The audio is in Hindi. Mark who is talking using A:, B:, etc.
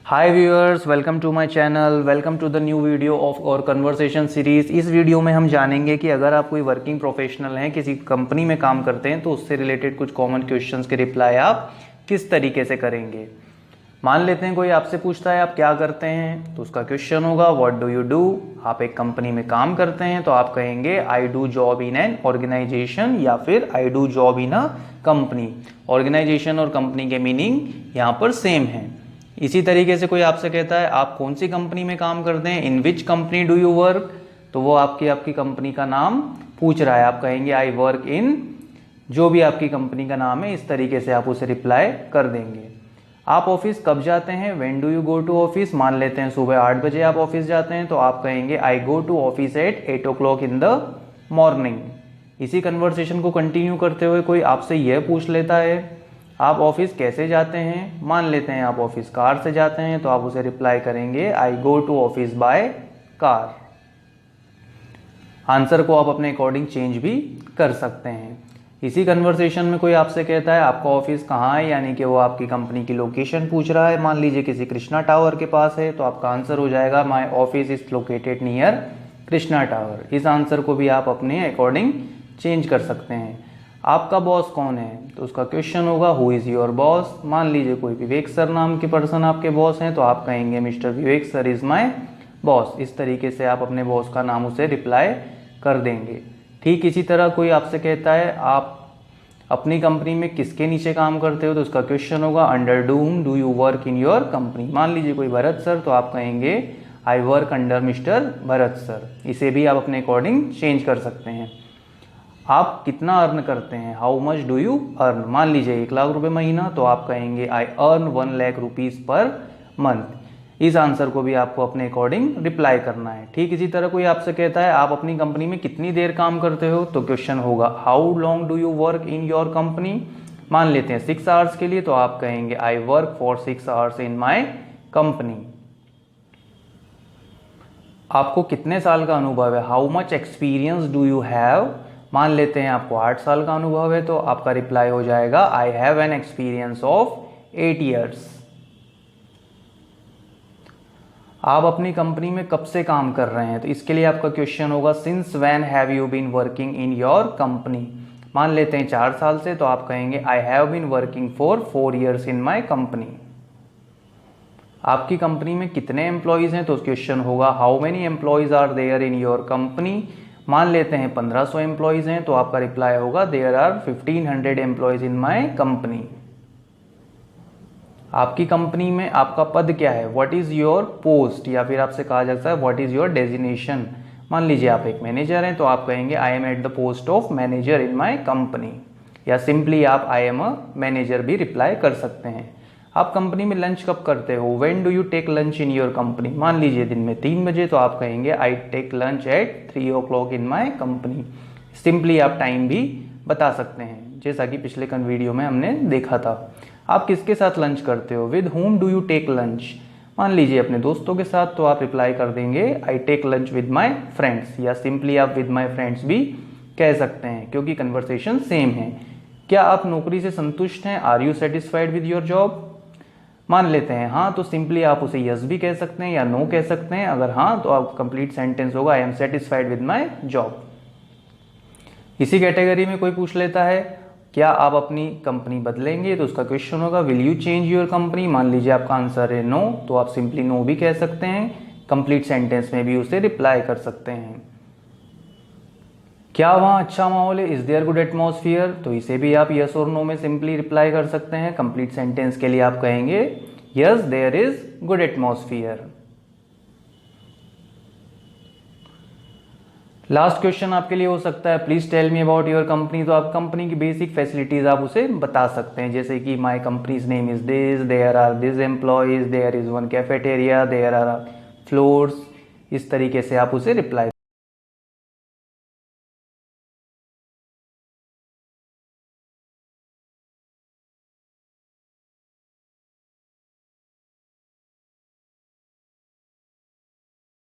A: Hi viewers, welcome to my channel, welcome to the new video of our conversation series. इस वीडियो में हम जानेंगे कि अगर आप कोई वर्किंग प्रोफेशनल हैं, किसी कंपनी में काम करते हैं, तो उससे रिलेटेड कुछ कॉमन क्वेश्चंस के रिप्लाई आप किस तरीके से करेंगे। मान लेते हैं कोई आपसे पूछता है आप क्या करते हैं, तो उसका क्वेश्चन होगा व्हाट डू यू डू। आप एक कंपनी में काम करते हैं तो आप कहेंगे I do job in an organization या फिर I do job in a company. Organization और कंपनी के मीनिंग यहाँ पर सेम है। इसी तरीके से कोई आपसे कहता है आप कौन सी कंपनी में काम करते हैं, in which company do you work, तो वो आपकी कंपनी का नाम पूछ रहा है। आप कहेंगे आई वर्क इन, जो भी आपकी कंपनी का नाम है, इस तरीके से आप उसे रिप्लाई कर देंगे। आप ऑफिस कब जाते हैं, when do you go to office. मान लेते हैं सुबह 8 बजे आप ऑफिस जाते हैं, तो आप कहेंगे I go to office at 8 o'clock in the morning. इसी कन्वर्सेशन को कंटिन्यू करते हुए कोई आपसे यह पूछ लेता है आप ऑफिस कैसे जाते हैं। मान लेते हैं आप ऑफिस कार से जाते हैं, तो आप उसे रिप्लाई करेंगे I go to office by car. Answer को आप अपने अकॉर्डिंग चेंज भी कर सकते हैं। इसी कन्वर्सेशन में कोई आपसे कहता है आपका ऑफिस कहाँ है, यानी कि वो आपकी कंपनी की लोकेशन पूछ रहा है। मान लीजिए किसी कृष्णा टावर के पास है, तो आपका आंसर हो जाएगा my office is located near Krishna tower. इस आंसर को भी आप अपने अकॉर्डिंग चेंज कर सकते हैं। आपका बॉस कौन है, तो उसका क्वेश्चन होगा हु इज़ योर बॉस। मान लीजिए कोई विवेक सर नाम के पर्सन आपके बॉस हैं, तो आप कहेंगे mister Vivek sir is my boss. इस तरीके से आप अपने बॉस का नाम उसे रिप्लाई कर देंगे। ठीक इसी तरह कोई आपसे कहता है आप अपनी कंपनी में किसके नीचे काम करते हो, तो उसका क्वेश्चन होगा under Doom do you work in your company. मान लीजिए कोई भरत सर, तो आप कहेंगे I work under mister Bharat sir. इसे भी आप अपने अकॉर्डिंग चेंज कर सकते हैं। आप कितना अर्न करते हैं, how much do you earn. मान लीजिए 1 लाख रुपए महीना, तो आप कहेंगे I earn 1 lakh rupees per month. इस आंसर को भी आपको अपने अकॉर्डिंग रिप्लाई करना है। ठीक इसी तरह कोई आपसे कहता है आप अपनी कंपनी में कितनी देर काम करते हो, तो क्वेश्चन होगा how long do you work in your company. मान लेते हैं 6 आवर्स के लिए, तो आप कहेंगे I work for 6 hours in my company. आपको कितने साल का अनुभव है, how much experience do you have. मान लेते हैं आपको 8 साल का अनुभव है, तो आपका रिप्लाई हो जाएगा I have an experience of 8 years। आप अपनी कंपनी में कब से काम कर रहे हैं, तो इसके लिए आपका क्वेश्चन होगा since when have you been working in your company. मान लेते हैं 4 साल से, तो आप कहेंगे I have been working for 4 years in my company. आपकी कंपनी में कितने एम्प्लॉयज हैं, तो क्वेश्चन होगा how many employees are there in your company. मान लेते हैं 1500 एम्प्लॉयज हैं, तो आपका रिप्लाई होगा there are 1500 employees in my company. आपकी कंपनी में आपका पद क्या है, व्हाट इज योर पोस्ट, या फिर आपसे कहा जा सकता है व्हाट इज योर डेजिग्नेशन। मान लीजिए आप एक मैनेजर हैं, तो आप कहेंगे I am at the post of manager in my company, या सिंपली आप आई एम अ मैनेजर भी रिप्लाई कर सकते हैं। आप कंपनी में लंच कब करते हो, when do you take lunch in your company. मान लीजिए दिन में 3 बजे, तो आप कहेंगे I take lunch at 3 o'clock in my company. Simply आप टाइम भी बता सकते हैं, जैसा कि पिछले वीडियो में हमने देखा था। आप किसके साथ लंच करते हो, with whom do you take lunch. मान लीजिए अपने दोस्तों के साथ, तो आप रिप्लाई कर देंगे I take lunch with my friends, या सिंपली आप विद माई फ्रेंड्स भी कह सकते हैं, क्योंकि कन्वर्सेशन सेम है। क्या आप नौकरी से संतुष्ट हैं, are you satisfied with your job. मान लेते हैं हाँ, तो सिंपली आप उसे यस भी कह सकते हैं या नो कह सकते हैं। अगर हाँ, तो आप कंप्लीट सेंटेंस होगा I am satisfied with my job. इसी कैटेगरी में कोई पूछ लेता है क्या आप अपनी कंपनी बदलेंगे, तो उसका क्वेश्चन होगा will you change your company. मान लीजिए आपका आंसर है नो, तो आप सिंपली नो भी कह सकते हैं, कंप्लीट सेंटेंस में भी उसे रिप्लाई कर सकते हैं। क्या वहाँ अच्छा माहौल है, इज देयर गुड एटमॉस्फियर, तो इसे भी आप यस और नो में सिंपली रिप्लाई कर सकते हैं। कंप्लीट सेंटेंस के लिए आप कहेंगे yes there is good atmosphere. Last question आपके लिए हो सकता है please tell me about your company. तो आप कंपनी की बेसिक फैसिलिटीज आप उसे बता सकते हैं, जैसे कि my company's name is this, there are this employees, there is one cafeteria, there are floors. इस तरीके से आप उसे रिप्लाई